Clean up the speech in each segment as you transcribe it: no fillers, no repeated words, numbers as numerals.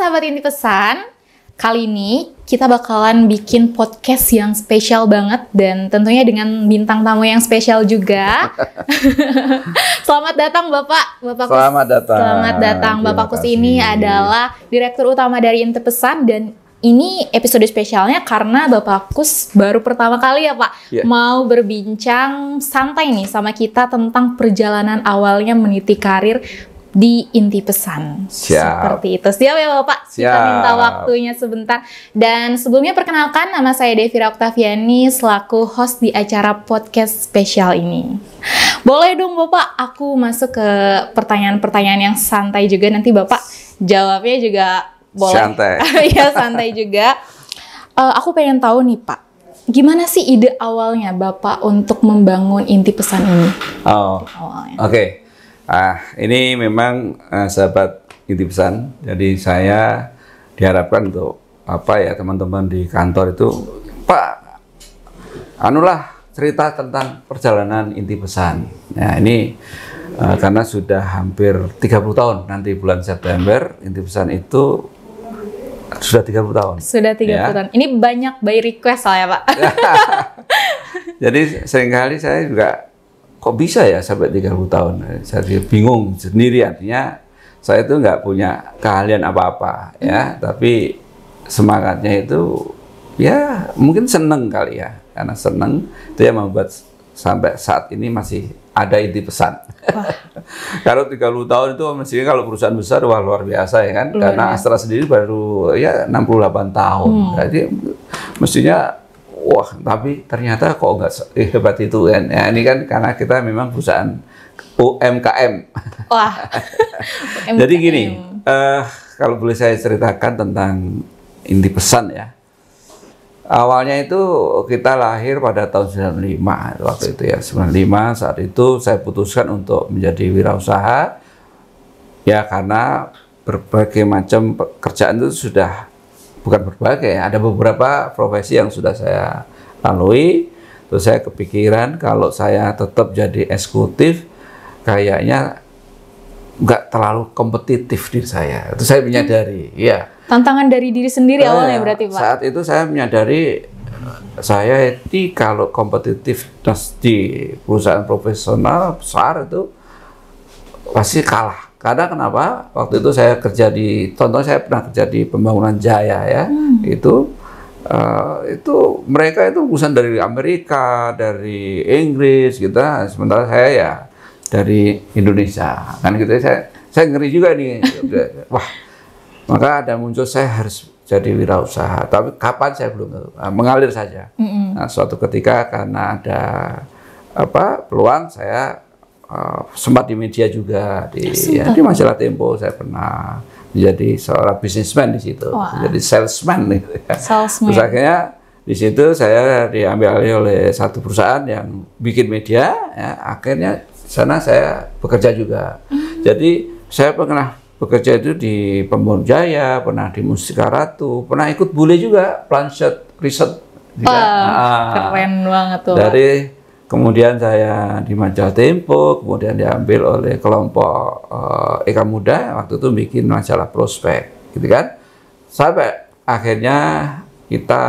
sahabat Inti Pesan, kali ini kita bakalan bikin podcast yang spesial banget dan tentunya dengan bintang tamu yang spesial juga. Selamat datang Bapak. Selamat datang. Selamat datang. Bapak Kus ini adalah Direktur Utama dari Inti Pesan dan ini episode spesialnya karena Bapak Kus baru pertama kali ya Pak mau berbincang santai nih sama kita tentang perjalanan awalnya meniti karir di Inti Pesan. Siap. Seperti itu. Siap ya Bapak? Siap. Kita minta waktunya sebentar. Dan sebelumnya perkenalkan, nama saya Devira Oktaviani selaku host di acara podcast spesial ini. Boleh dong Bapak, aku masuk ke pertanyaan-pertanyaan yang santai juga. Nanti Bapak jawabnya juga boleh. Santai. Iya, santai juga. Aku pengen tahu nih Pak, gimana sih ide awalnya Bapak untuk membangun Inti Pesan ini? Awalnya. Oke. Ini memang sahabat Inti Pesan. Jadi saya diharapkan untuk teman-teman di kantor itu, Pak, cerita tentang perjalanan Inti Pesan. Nah ini karena sudah hampir 30 tahun, nanti bulan September Inti Pesan itu sudah 30 tahun. Sudah 30 tahun. Ini banyak by request lah ya Pak. Jadi seringkali saya juga kok bisa ya sampai 30 tahun? Saya bingung sendiri, artinya saya itu nggak punya keahlian apa-apa ya, tapi semangatnya itu ya mungkin seneng kali ya, karena seneng itu yang membuat sampai saat ini masih ada Inti Pesan. Kalau 30 tahun itu mestinya kalau perusahaan besar wah luar biasa ya kan, karena Astra sendiri baru ya 68 tahun, jadi mestinya wah, tapi ternyata kok nggak hebat itu kan. Ya, ini kan karena kita memang perusahaan UMKM. Wah. Jadi gini, kalau boleh saya ceritakan tentang Inti Pesan ya. Awalnya itu kita lahir pada tahun 95 waktu itu ya, 95. Saat itu saya putuskan untuk menjadi wirausaha ya, karena berbagai macam pekerjaan itu sudah, bukan berbagai, ada beberapa profesi yang sudah saya lalui. Terus saya kepikiran kalau saya tetap jadi eksekutif kayaknya nggak terlalu kompetitif diri saya. Itu saya menyadari, ya. Tantangan dari diri sendiri awalnya berarti Pak? Saat itu saya menyadari saya ini kalau kompetitif di perusahaan profesional besar itu pasti kalah. Karena kenapa? Waktu itu saya kerja contohnya saya pernah kerja di Pembangunan Jaya ya, itu mereka itu lulusan dari Amerika, dari Inggris gitu, sementara saya ya dari Indonesia, kan gitu. Saya ngeri juga nih, wah, maka ada muncul saya harus jadi wirausaha, tapi kapan saya belum tahu, mengalir saja. Nah, suatu ketika karena ada peluang saya sempat di media juga di majalah Tempo, saya pernah menjadi seorang bisnismen di situ, jadi salesman gitu ya. Terus akhirnya di situ saya diambil alih oleh satu perusahaan yang bikin media, ya, akhirnya sana saya bekerja juga. Jadi saya pernah bekerja itu di Pembangunan Jaya, pernah di Mustika Ratu, pernah ikut bule juga, Planshet Riset. Keren banget tuh. Kemudian saya di majalah Tempo, kemudian diambil oleh kelompok Eka Muda, waktu itu bikin majalah Prospek, gitu kan. Sampai akhirnya kita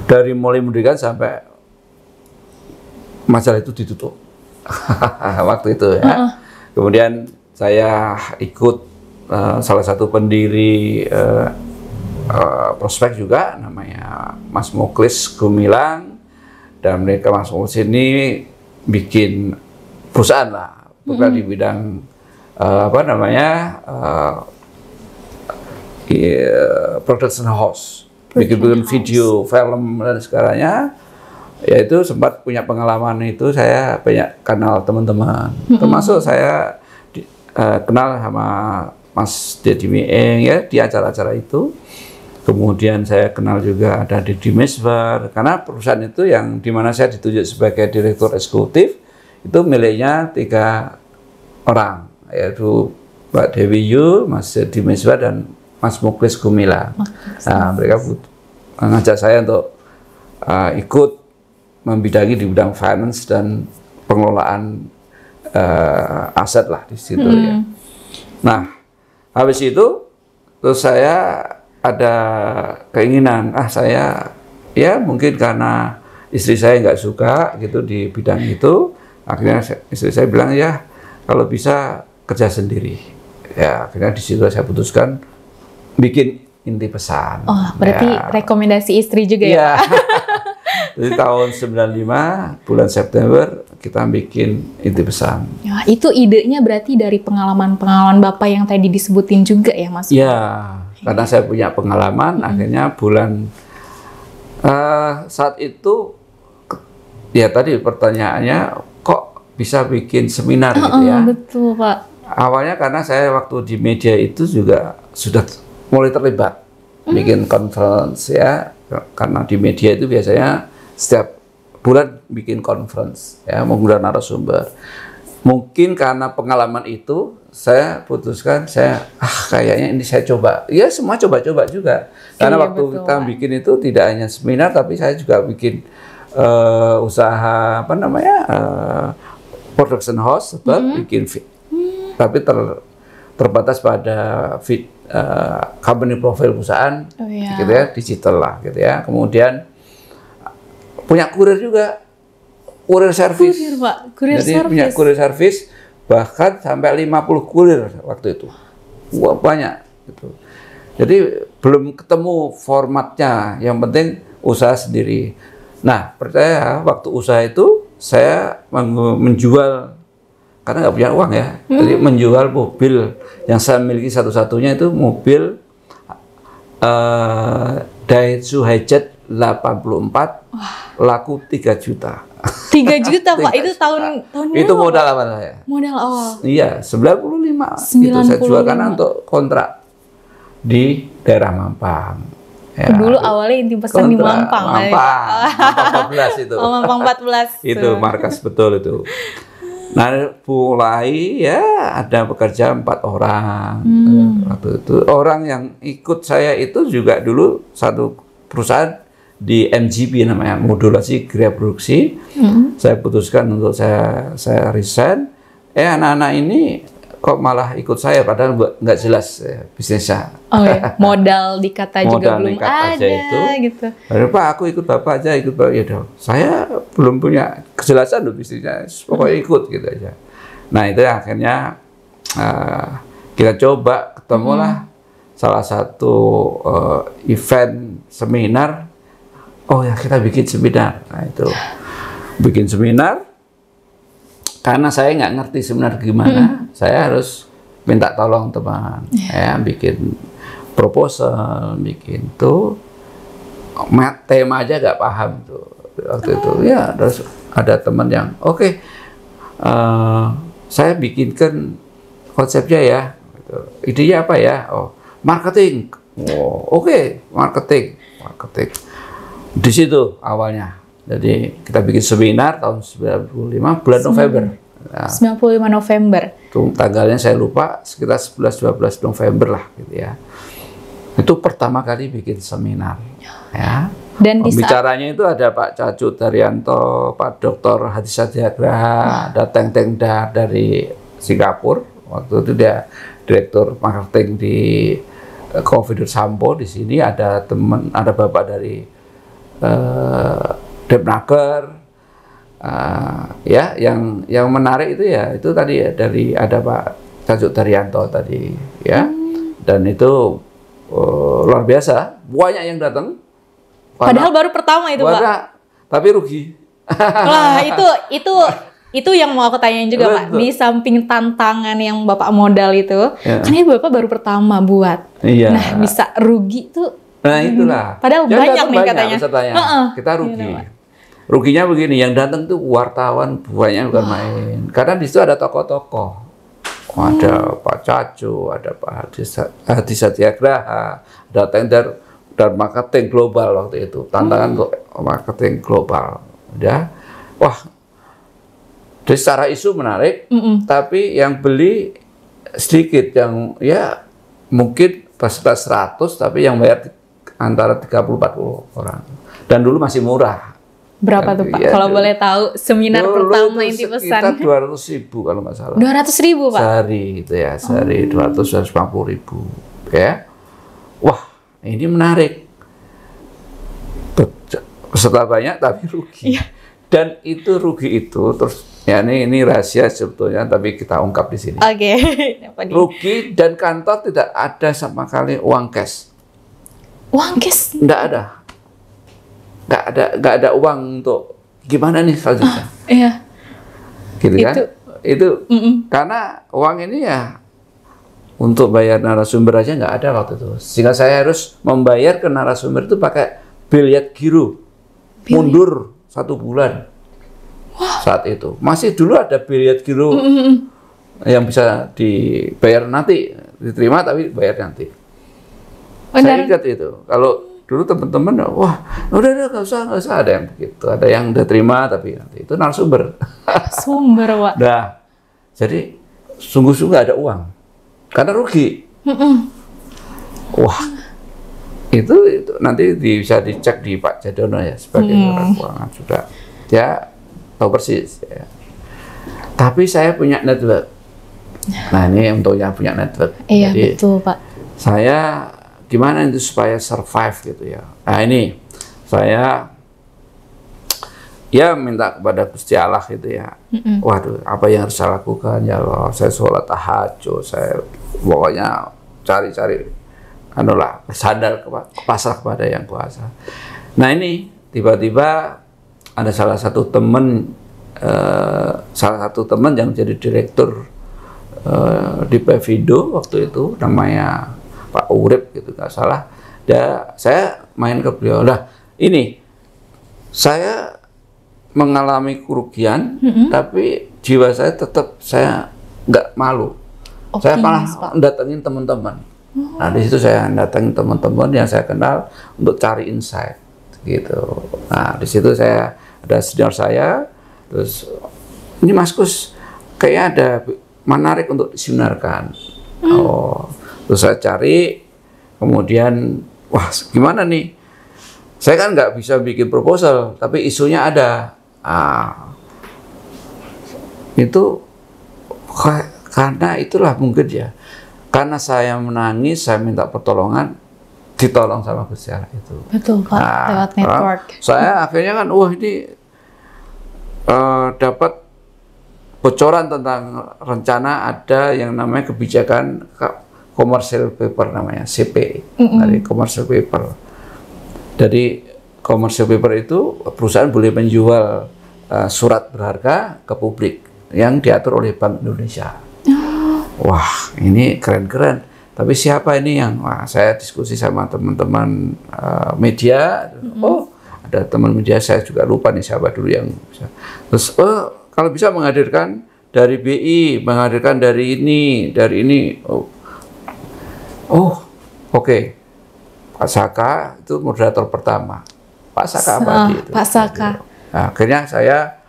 dari mulai mendirikan sampai majalah itu ditutup. Waktu itu ya. Kemudian saya ikut salah satu pendiri Prospek juga, namanya Mas Muklis Gumilang. Dan mereka masuk ke sini bikin perusahaan lah, bukan di bidang production house, bikin video, film dan segalanya. Yaitu sempat punya pengalaman itu, saya banyak kenal teman-teman, termasuk saya kenal sama Mas Deddy Mieng ya di acara-acara itu. Kemudian saya kenal juga ada Deddy Misbar, karena perusahaan itu yang dimana saya ditunjuk sebagai direktur eksekutif itu miliknya 3 orang, yaitu Mbak Dewi Yu, Mas Deddy Misbar, dan Mas Muklis Gumilang. Nah, mereka mengajak saya untuk ikut membidangi di bidang finance dan pengelolaan aset lah di situ ya. Nah, Habis itu terus saya ada keinginan, saya ya mungkin karena istri saya nggak suka gitu di bidang itu, akhirnya istri saya bilang ya kalau bisa kerja sendiri. Ya akhirnya di situ saya putuskan bikin Inti Pesan. Oh, berarti ya. rekomendasi istri juga ya? Jadi tahun 95 bulan September kita bikin Inti Pesan. Ya, itu idenya berarti dari pengalaman-pengalaman Bapak yang tadi disebutin juga ya, Mas? Ya, karena saya punya pengalaman, akhirnya bulan saat itu, ya tadi pertanyaannya kok bisa bikin seminar gitu ya? Betul, Pak. Awalnya karena saya waktu di media itu juga sudah mulai terlibat bikin conference ya, karena di media itu biasanya setiap bulan bikin conference ya, mengundang narasumber. Mungkin karena pengalaman itu saya putuskan kayaknya ini saya coba. Ya semua coba-coba juga. Karena waktu betul, kita bikin itu tidak hanya seminar, tapi saya juga bikin usaha apa namanya production house, bikin feed. Tapi terbatas pada feed company profile perusahaan, gitu ya, digital lah, gitu ya. Kemudian punya kurir juga, kurir service. Kurir, Pak. Kurir jadi service. Punya kurir service, bahkan sampai 50 kurir waktu itu. Wah, banyak gitu. Jadi belum ketemu formatnya, yang penting usaha sendiri. Nah, percaya waktu usaha itu saya menjual, karena nggak punya uang ya, jadi menjual mobil yang saya miliki satu-satunya itu mobil Daihatsu Hijet 84, laku 3 juta. 3 juta, Pak. Itu tahun itu modal apa saya? Modal Iya, 95. Itu saya jual karena untuk kontrak di daerah Mampang. Ya, dulu awalnya Inti Pesan di Mampang. Mampang 14 itu. Mampang 14. Itu markas betul itu. Nah, mulai ya ada pekerja 4 orang. Waktu itu orang yang ikut saya itu juga dulu satu perusahaan di MGP namanya, modulasi gaya produksi. Saya putuskan untuk saya resign. Anak-anak ini kok malah ikut saya padahal nggak jelas bisnisnya. Oh ya, modal dikata juga belum ada itu. Gitu. Pak, aku ikut Bapak aja, ikut Bapak. Ya dong, saya belum punya kejelasan loh bisnisnya, pokoknya ikut gitu aja. Nah itu akhirnya kita coba, ketemulah salah satu event seminar. Oh ya, kita bikin seminar. Nah itu bikin seminar. Karena saya nggak ngerti seminar gimana, saya harus minta tolong teman, ya, bikin proposal, bikin tuh tema aja nggak paham tuh waktu itu. Ya, terus ada teman yang saya bikinkan konsepnya ya, idenya apa ya? Oh, marketing. Oh, marketing. Di situ awalnya. Jadi kita bikin seminar tahun 95 bulan November. Nah, 95 November. Itu tanggalnya saya lupa, sekitar 11-12 November lah gitu ya. Itu pertama kali bikin seminar. Ya. Dan pembicaranya itu ada Pak Cacut Daryanto, Pak Dr. Hadi Satyagraha, ada Teng Teng Dar dari Singapura. Waktu itu dia direktur marketing di Confident Sampo. Di sini ada ada Bapak dari Depnaker, ya, yang menarik itu ya itu tadi ya, dari ada Pak Cacut Daryanto tadi ya, dan itu luar biasa, banyak yang datang. Padahal baru pertama itu Pak. Tapi rugi. Wah itu yang mau aku tanyain juga Pak. Di samping tantangan yang Bapak modal itu, kan ini Bapak baru pertama buat. Iya. Nah bisa rugi tuh. Nah itulah. Padahal banyak nih katanya. Kita rugi. Ruginya begini, yang datang tuh wartawan banyak bukan main. Karena di situ ada tokoh-tokoh. Ada Pak Cacu, ada Pak Hadi Satyagraha, ada tender dan marketing global waktu itu. Tantangan untuk marketing global. Ya. Wah. Jadi secara isu menarik, tapi yang beli sedikit, yang ya mungkin pas 100, tapi yang bayar antara 30-40 orang. Dan dulu masih murah. Berapa tuh Pak? Kalau boleh tahu seminar pertama inti pesan. Sekitar 200.000 kalau nggak salah. 200.000 Pak? Sehari gitu ya, sehari 250.000 ya. Wah, ini menarik. Peserta banyak tapi rugi. Iya. Dan itu rugi itu terus ya ini rahasia sebetulnya tapi kita ungkap di sini. Oke. Rugi dan kantor tidak ada sama kali uang cash. Uang cash? Nggak ada. Nggak ada uang untuk gimana nih selanjutnya. Iya. Gitu kan? Itu karena uang ini ya untuk bayar narasumber aja nggak ada waktu itu. Sehingga saya harus membayar ke narasumber itu pakai biliat giro. Mundur 1 bulan. Saat itu. Masih dulu ada biliat giro yang bisa dibayar nanti. Diterima tapi bayar nanti. Saya ingat itu. Kalau dulu teman-teman, wah, udah nggak usah ada yang begitu. Ada yang udah terima tapi nanti itu narasumber. Sumber, Pak. Nah, jadi sungguh-sungguh ada uang karena rugi. Wah, itu nanti bisa dicek di Pak Jadono ya sebagai orang keuangan juga. Dia tahu persis. Ya. Tapi saya punya network. Nah ini untuk yang punya network. Iya jadi, betul Pak. Saya gimana itu supaya survive gitu ya. Nah ini saya ya minta kepada Gusti Allah gitu ya. Waduh, apa yang harus saya lakukan ya Allah? Saya sholat tahajud, saya pokoknya cari-cari anulah bersandar ke pasrah kepada yang kuasa. Nah ini tiba-tiba ada salah satu teman yang jadi direktur di Pevindo waktu itu namanya Pak Urip gitu nggak salah. Saya main ke beliau lah. Ini saya mengalami kerugian, tapi jiwa saya tetap saya nggak malu. Optimis, saya malah datengin teman-teman. Nah di situ saya datengin teman-teman yang saya kenal untuk cari insight gitu. Nah di situ saya ada senior saya, terus ini Mas Kus kayaknya ada menarik untuk disinarkan. Oh, terus saya cari, kemudian wah gimana nih? Saya kan nggak bisa bikin proposal, tapi isunya ada. Itu karena itulah mungkin ya. Karena saya menangis, saya minta pertolongan, ditolong sama Gusti Allah itu. Betul Pak, lewat network. Saya akhirnya kan, wah ini dapat bocoran tentang rencana ada yang namanya kebijakan commercial paper namanya CP dari commercial paper. Jadi commercial paper itu perusahaan boleh menjual surat berharga ke publik yang diatur oleh Bank Indonesia. Wah ini keren-keren. Tapi siapa ini yang? Wah, saya diskusi sama teman-teman media. Oh ada teman media saya juga lupa nih siapa dulu yang bisa. Terus kalau bisa menghadirkan dari BI, menghadirkan dari ini, dari ini. Oke. Pak Saka itu moderator pertama. Pak Saka Abadi itu. Pak Saka. Nah, akhirnya saya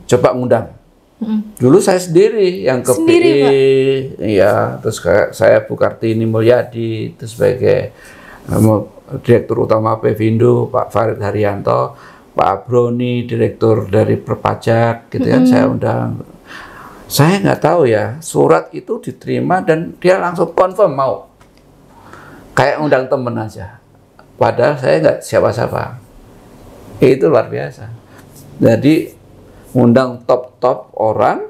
coba ngundang. Dulu saya sendiri yang ke BI, iya. Terus saya Bu Kartini Mulyadi, itu sebagai Direktur Utama Pevindo, Pak Farid Haryanto, Pak Broni, Direktur dari Perpajak, gitu kan, saya undang. Saya nggak tahu ya, surat itu diterima dan dia langsung confirm mau. Kayak undang temen aja. Padahal saya nggak siapa-siapa. Itu luar biasa. Jadi, undang top-top orang,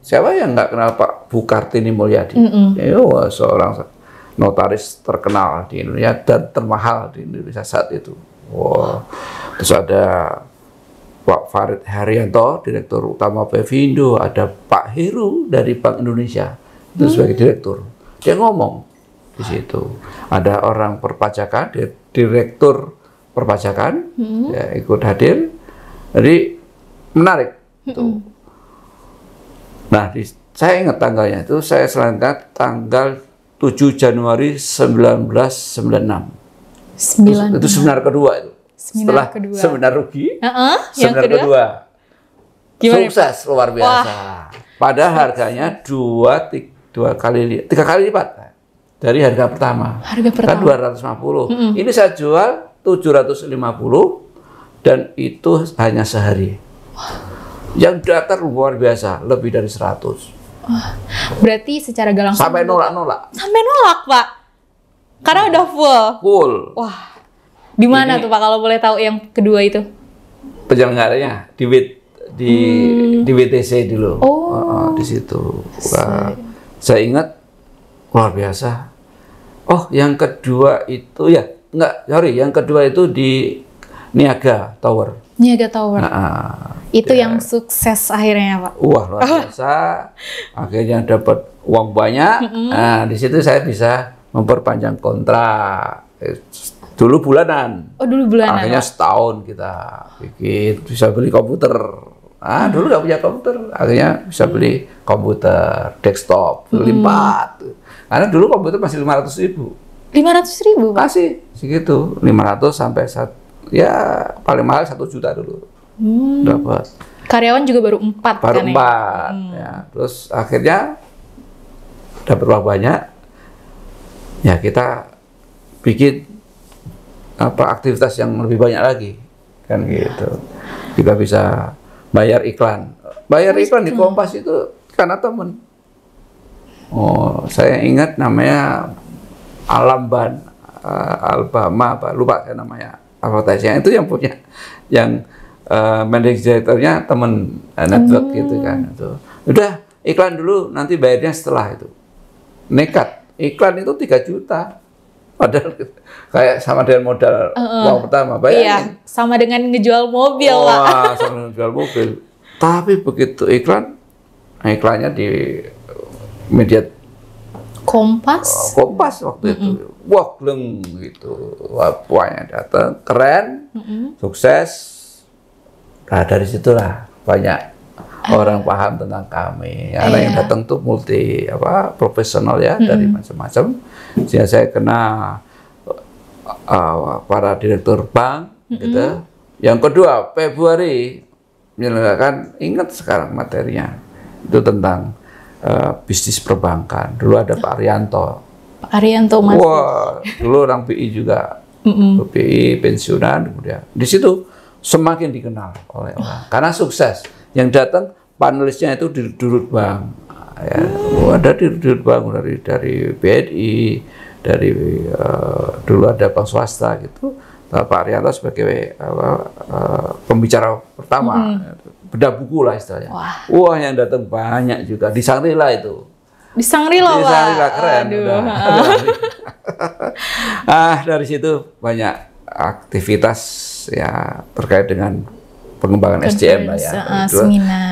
siapa yang nggak kenal Pak Bu Kartini Mulyadi? Seorang notaris terkenal di Indonesia dan termahal di Indonesia saat itu. Wow. Terus ada Pak Farid Haryanto, Direktur Utama Pevindo, ada Pak Heru dari Bank Indonesia, itu sebagai direktur. Dia ngomong di situ. Ada orang perpajakan, Direktur Perpajakan, ya, ikut hadir. Jadi menarik. Nah, saya ingat tanggalnya itu, saya selanjutnya tanggal 7 Januari 1996. Itu seminar kedua itu. Setelah seminar rugi, seminar kedua. Sukses luar biasa. Padahal harganya tiga kali lipat dari harga pertama. Harga pertama. Kan 250. Ini saya jual 750 dan itu hanya sehari. Yang datang luar biasa, lebih dari 100. Berarti secara gak langsung sampai nolak-nolak. Sampai nolak, Pak? Karena udah full? Full. Wah, di mana tuh Pak kalau boleh tahu yang kedua itu? Penyelenggaranya di WTC dulu. Di situ. Wah, saya ingat luar biasa. Oh, yang kedua itu ya, yang kedua itu di Niaga Tower. Niaga Tower. Itu yang sukses akhirnya, Pak. Wah, luar biasa. Akhirnya dapat uang banyak. Nah, di situ saya bisa memperpanjang kontrak. Dulu bulanan. Oh, dulu bulanan. Akhirnya setahun kita bikin, bisa beli komputer. Dulu nggak punya komputer, akhirnya bisa beli komputer desktop, beli 4. Karena dulu komputer masih 500.000. 500.000, Pak? Masih segitu, 500 sampai ya paling mahal 1 juta dulu. Dapat. Karyawan juga baru 4 baru kan 4 ya. Terus akhirnya dapat uang banyak, ya kita bikin aktivitas yang lebih banyak lagi, kan gitu. Kita bisa bayar iklan di Kompas itu karena temen. Saya ingat namanya Alamban, Albama, lupa saya namanya. Advertising itu yang punya, yang managing director-nya temen network gitu kan. Itu udah iklan dulu, nanti bayarnya setelah itu. Nekat, iklan itu 3 juta. Padahal kayak sama dengan modal uang pertama, bayangin. Iya, sama dengan ngejual mobil, Pak. Wah, sama dengan ngejual mobil. Tapi begitu iklannya di media Kompas waktu itu. Wah, gleng gitu. Wah, puanya datang, keren, sukses. Nah, dari situlah banyak orang paham tentang kami. Karena yang datang tuh profesional ya, dari macam-macam. Sehingga saya kenal para direktur bank gitu. Yang kedua, Februari menyelenggarakan, ingat sekarang materinya, itu tentang bisnis perbankan. Dulu ada Pak Arianto. Pak Arianto masih. Wah, dulu orang BI juga. BI pensiunan, kemudian di situ semakin dikenal oleh orang karena sukses. Yang datang panelisnya itu di Dirut Bank. Ya, ada di Dirut Bank dari BNI, dari dulu ada bank swasta gitu. Pak Arianto sebagai pembicara pertama. Beda buku lah istilahnya. Wah, yang datang banyak juga. Di Shangri-La itu. Di Shangri-La, Pak? Di Shangri-La, keren. Dari situ banyak aktivitas ya terkait dengan pengembangan SDM lah ya.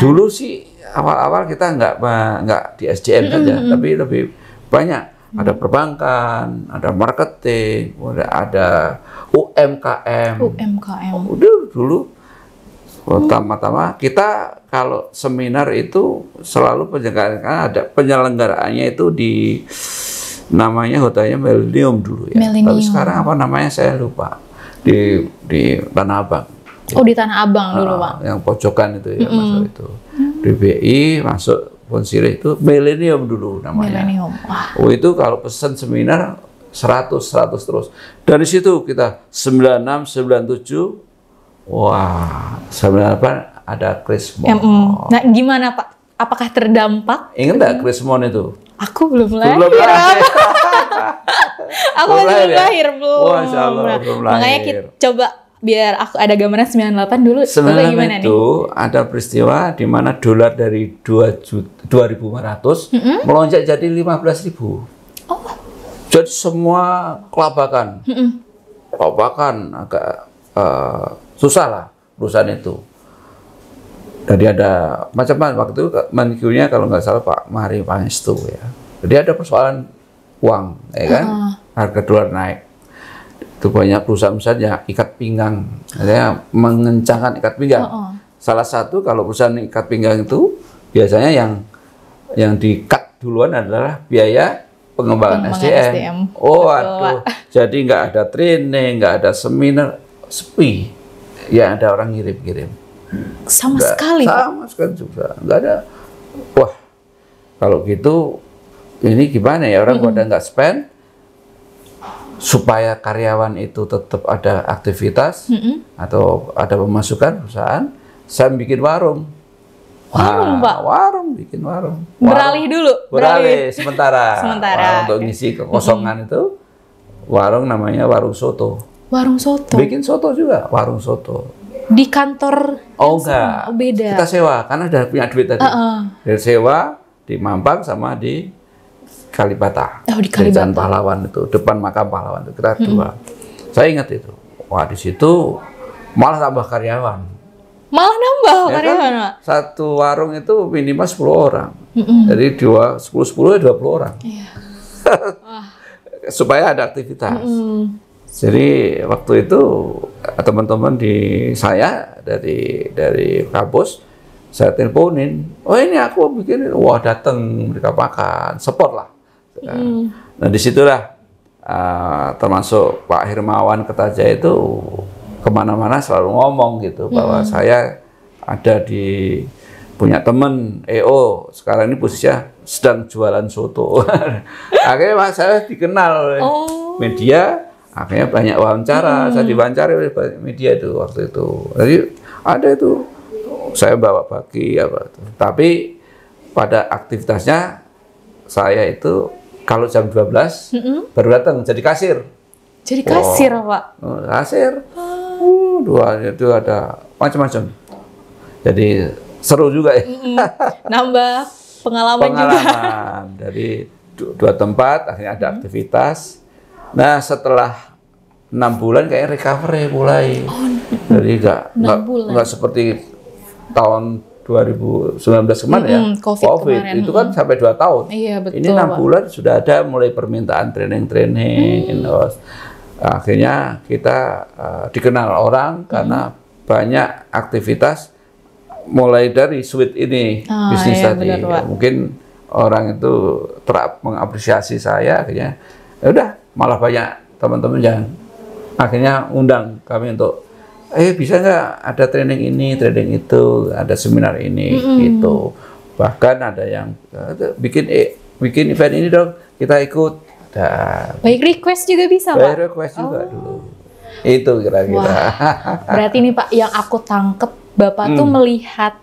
Dulu sih awal-awal kita nggak di SDM saja, tapi lebih banyak. Ada perbankan, ada marketing, ada UMKM. Dulu pertama-tama kita kalau seminar itu selalu penyelenggaraannya itu di namanya hotelnya Millennium dulu ya. Tapi sekarang apa namanya saya lupa. Di Tanah Abang. Oh, di Tanah Abang dulu, Pak. Yang pojokan itu ya, masuk itu. Di BI masuk Ponsire itu Millennium dulu namanya. Millennium. Oh, itu kalau pesan seminar 100 terus. Dari situ kita 96, 97. Wah, 98 ada Krismon. Nah, gimana Pak? Apakah terdampak? Ingat nggak Krismon itu? Aku belum lahir. Aku belum lahir, belum. Wah, Insya Allah, belum lahir. Makanya kita coba biar aku ada gambaran 98 dulu. 98 itu ada peristiwa di mana dolar dari 2.500 melonjak jadi 15.000. Oh. Jadi semua kelabakan. Kelabakan agak susah lah perusahaan itu. Jadi ada macam-macam waktu itu Menkyu-nya kalau nggak salah Pak Mari Pangestu ya. Jadi ada persoalan uang, ya kan? Harga dolar naik. Itu banyak perusahaan-perusahaan yang ikat pinggang, ya, mengencangkan ikat pinggang. Salah satu kalau perusahaan ikat pinggang itu biasanya yang di-cut duluan adalah biaya pengembangan SDM. Oh, aduh. Jadi nggak ada training, nggak ada seminar, sepi. Ya ada orang ngirim-ngirim. Sama sekali juga nggak ada. Wah, kalau gitu ini gimana ya, orang pada nggak spend, supaya karyawan itu tetap ada aktivitas atau ada pemasukan perusahaan, saya bikin warung. Warung, Pak? Warung, bikin warung. Beralih dulu? Beralih sementara. Sementara. Untuk ngisi kekosongan itu, warung namanya warung soto. Warung soto? Bikin soto juga, warung soto. Di kantor? Oh enggak, beda. kita sewa, karena udah punya duit tadi. Dari sewa, di Mampang sama di Kalibata. Oh, di Kalibata. Jalan Pahlawan itu, depan makam pahlawan itu, kita dua. Saya ingat itu. Wah, di situ malah tambah karyawan. Malah nambah karyawan, Kan, Pak? satu warung itu minimal 10 orang. Jadi 10 ya 20 orang. Iya. Supaya ada aktivitas. Jadi waktu itu teman-teman di saya dari kampus, saya teleponin, oh ini aku bikin, wah datang mereka makan, support lah. Nah disitulah termasuk Pak Hermawan Kertajaya itu kemana-mana selalu ngomong gitu bahwa saya ada punya temen EO sekarang ini posisinya sedang jualan soto. Akhirnya saya dikenal oleh media, akhirnya banyak wawancara, saya diwawancari oleh media itu waktu itu. Jadi ada itu saya bawa bagi apa itu. Tapi pada aktivitasnya saya itu kalau jam 12 baru datang jadi kasir. Jadi kasir, Pak? Kasir. Dua itu ada macam-macam. Jadi seru juga ya. Nambah pengalaman juga. Dari dua tempat akhirnya ada aktivitas. Nah setelah 6 bulan kayak recovery mulai. Jadi nggak seperti tahun 2019 kemarin ya. COVID kemarin. Itu kan sampai 2 tahun. Iya, betul, ini 6 bulan sudah ada mulai permintaan training. Akhirnya kita dikenal orang karena banyak aktivitas mulai dari suite ini bisnis tadi. Mungkin orang itu mengapresiasi saya, akhirnya ya udah malah banyak teman-teman yang akhirnya undang kami untuk bisa nggak ada training ini, training itu, ada seminar ini gitu. Bahkan ada yang bikin event ini dong, kita ikut. Baik request juga bisa, Pak? Baik request juga dulu. Itu kira-kira. Berarti nih Pak, yang aku tangkep Bapak tuh melihat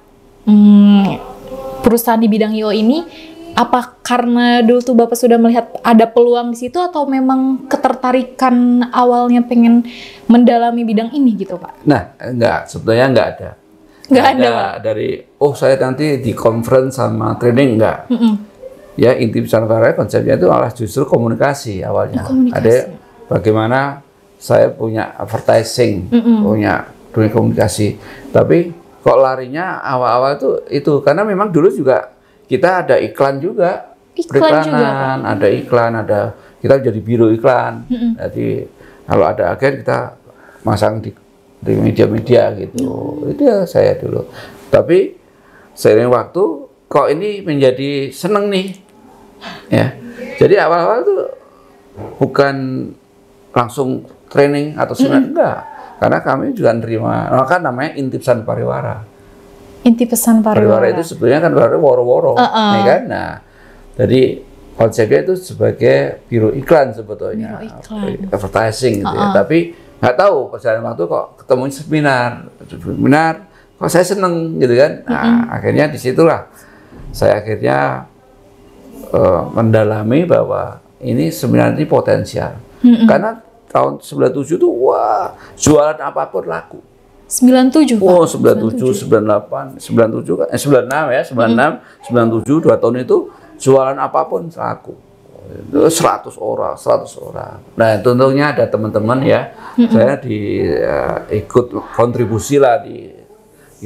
perusahaan di bidang IO ini, apa karena dulu tuh Bapak sudah melihat ada peluang di situ atau memang ketertarikan awalnya pengen mendalami bidang ini gitu, Pak? Nah, enggak, sebetulnya enggak ada. Enggak ada, Pak? Dari, saya nanti di conference sama training, enggak. Ya, inti besar konsepnya itu malah justru komunikasi awalnya. Ada bagaimana saya punya advertising, punya dunia komunikasi. Tapi kok larinya awal-awal itu karena memang dulu juga kita ada iklan juga, periklanan, ada iklan, kita jadi biro iklan. Jadi kalau ada agen kita masang di media-media gitu. Itu ya saya dulu. Tapi seiring waktu kok ini menjadi seneng nih. Ya. Jadi awal-awal itu bukan langsung training atau seminar, enggak. Karena kami juga nerima, maka namanya Inti Pesan Pariwara. Inti Pesan Pariwara. Pariwara itu sebenarnya kan woro-woro, ya kan? Nah, jadi konsepnya itu sebagai biro iklan sebetulnya, advertising gitu ya. Tapi nggak tahu perjalanan waktu kok ketemu seminar, kok saya seneng gitu kan? Nah, akhirnya disitulah saya akhirnya mendalami bahwa ini seminar ini potensial. Karena tahun 97 itu wah jualan apapun laku. 97 Pak? Oh 97, 98, 97 kan, 96 ya, 96, 97, 2 tahun itu jualan apapun laku. 100 orang. Nah tentunya ada teman-teman ya, saya ikut kontribusi lah di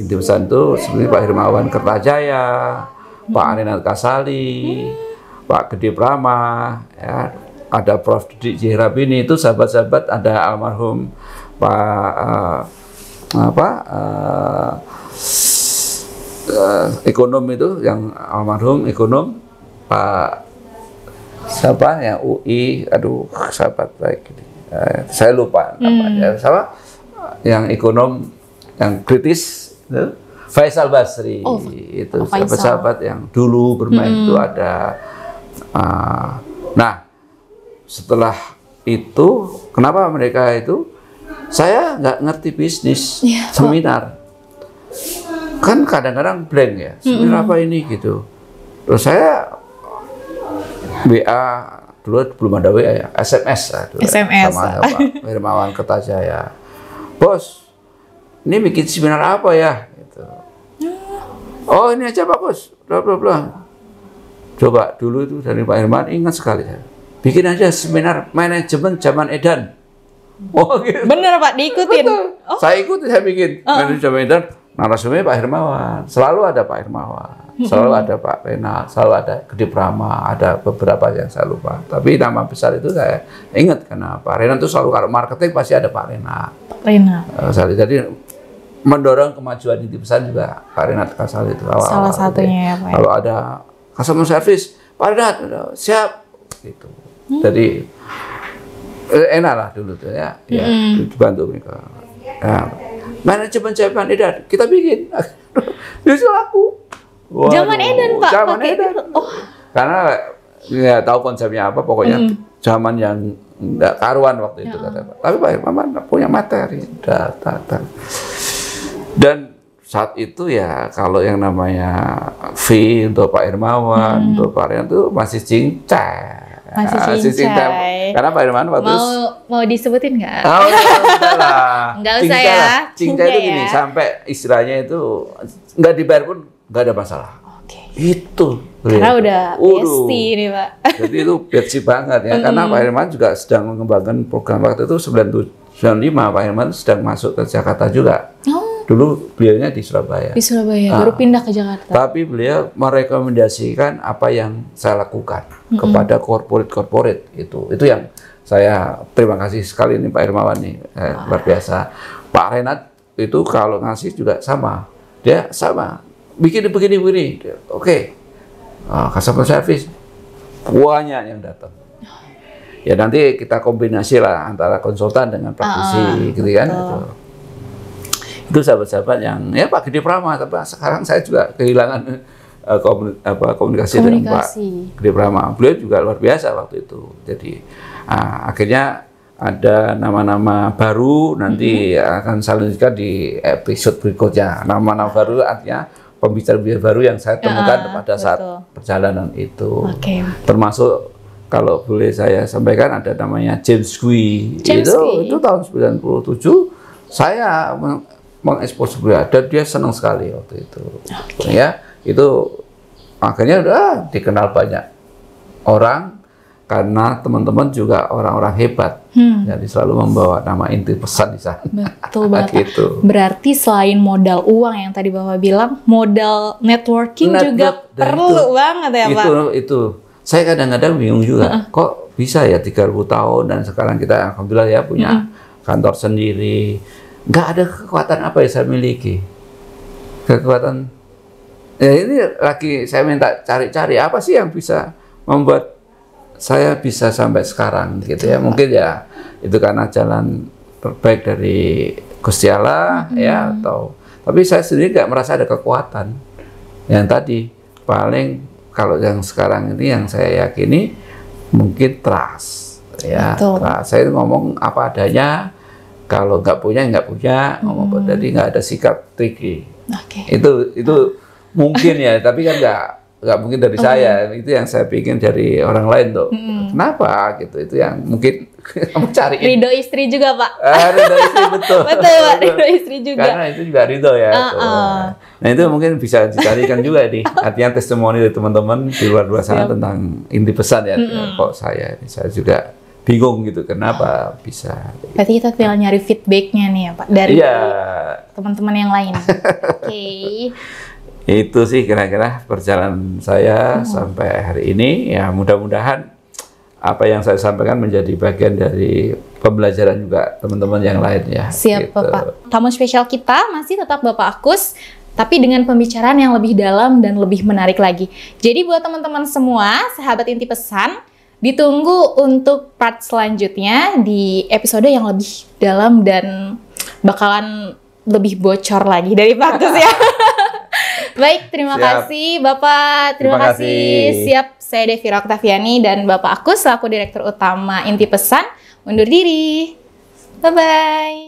Inti Pesan itu, seperti Pak Hermawan Kertajaya, Pak Arinat Kasali, Pak Gede Prama, ya, ada Prof. Didik Jirabini, itu sahabat-sahabat, ada almarhum Pak ekonom itu, yang almarhum ekonom Pak siapa yang UI, sahabat baik, saya lupa namanya, sama yang ekonom yang kritis itu, Faisal Basri, itu sahabat-sahabat yang dulu bermain itu ada. Nah, setelah itu, kenapa mereka itu, saya nggak ngerti bisnis, seminar. Kan kadang-kadang blank ya, seminar apa ini gitu. Terus saya WA, dulu belum ada WA ya, SMS lah dulu. SMS. Sama Pak Hermawan Kertajaya. Bos, ini bikin seminar apa ya? Gitu. Oh ini aja Pak Bos, bla bla bla. Coba dulu itu dari Pak Herman ingat sekali saya. Bikin aja seminar manajemen zaman edan. Oh gitu. Bener Pak, diikutin. Oh. Saya ikutin, saya bikin manajemen edan. Narasumbernya Pak Hermawan, selalu ada Pak Hermawan, selalu ada Pak Renat, selalu ada Gede Prama, ada beberapa yang saya lupa. Tapi nama besar itu saya ingat karena Pak Renat itu selalu kalau marketing pasti ada Pak Renat. Jadi mendorong kemajuan Inti Pesan juga Pak Renat Kasali itu awal. Salah satunya ya Pak. Kalau ada customer service, Pak Renat siap gitu. Jadi enak lah dulu tuh ya, dibantu mereka. Nah, manajemen zaman edan kita bikin, justru laku. Zaman edan Pak. Zaman edan. Oh. Karena nggak tahu konsepnya apa, pokoknya zaman yang nggak karuan waktu itu kata Pak. Tapi Pak Hermawan punya materi, data. Dan saat itu ya kalau yang namanya fee untuk Pak Hermawan, untuk Pak Rian itu masih cincai. Masih cincai. Karena Pak Hermawan waktu mau disebutin nggak? Oh, nggak usah ya. Cincai itu gini, sampai istilahnya itu nggak dibayar pun nggak ada masalah. Oke. Itu. Karena udah besti nih Pak. Jadi itu besti banget ya, karena Pak Hermawan juga sedang mengembangkan program waktu itu 95 Pak Hermawan sedang masuk ke Jakarta juga. Dulu beliaunya di Surabaya. Di Surabaya, baru pindah ke Jakarta. Tapi beliau merekomendasikan apa yang saya lakukan kepada corporate itu. Itu yang saya terima kasih sekali nih Pak Hermawan nih, luar biasa. Pak Renat itu kalau ngasih juga sama, dia sama. Bikin begini. Oke. Customer service banyak yang datang. Ya nanti kita kombinasi lah antara konsultan dengan praktisi, gitu kan. Itu sahabat-sahabat yang ya Pak Gede Prama, tapi sekarang saya juga kehilangan komunikasi dengan Pak Gede Prama. Beliau juga luar biasa waktu itu. Jadi akhirnya ada nama-nama baru, nanti akan saya lanjutkan di episode berikutnya. Nama-nama baru artinya pembicara baru yang saya temukan pada saat perjalanan itu. Termasuk kalau boleh saya sampaikan ada namanya James Gui. Itu tahun 97 saya mengekspos beliau dan dia senang sekali waktu itu. Ya, itu akhirnya udah dikenal banyak orang karena teman-teman juga orang-orang hebat. Jadi selalu membawa nama Inti Pesan di sana. Betul Bapak. Gitu. Berarti selain modal uang yang tadi Bapak bilang, modal networking juga perlu banget ya Pak. Itu. Saya kadang-kadang bingung juga. Kok bisa ya 30 tahun dan sekarang kita alhamdulillah ya punya kantor sendiri. Nggak ada kekuatan apa yang saya miliki. Kekuatan, ya ini lagi saya minta cari-cari apa sih yang bisa membuat saya bisa sampai sekarang gitu ya. Mungkin ya itu karena jalan terbaik dari Gusti Allah ya, atau tapi saya sendiri nggak merasa ada kekuatan. Yang tadi paling kalau yang sekarang ini yang saya yakini mungkin trust ya. Trust. Saya ngomong apa adanya. Kalau nggak punya, ngomong jadi nggak ada sikap tricky. Itu mungkin ya, tapi kan nggak mungkin dari saya. Itu yang saya pikir dari orang lain tuh. Kenapa gitu? Itu yang mungkin kamu cari. Ridho istri juga Pak. Ridho istri betul. Betul Pak, ridho istri juga. Karena itu juga ridho ya. Nah itu mungkin bisa dicarikan juga nih. Artinya testimoni dari teman-teman di luar sana tentang Inti Pesan ya. Kok saya juga bingung gitu, kenapa bisa. Berarti kita tinggal nyari feedbacknya nih ya Pak, dari teman-teman yang lain. Itu sih kira-kira perjalanan saya sampai hari ini. Ya mudah-mudahan apa yang saya sampaikan menjadi bagian dari pembelajaran juga teman-teman yang lain ya. Siap gitu. Bapak. Tamu spesial kita masih tetap Bapak Agus, tapi dengan pembicaraan yang lebih dalam dan lebih menarik lagi. Jadi buat teman-teman semua, sahabat Inti Pesan, ditunggu untuk part selanjutnya di episode yang lebih dalam dan bakalan lebih bocor lagi dari Pak Agus ya. Baik, terima kasih Bapak. Terima kasih. Siap, saya Devira Oktaviani dan Bapak Agus selaku Direktur Utama Inti Pesan undur diri. Bye-bye.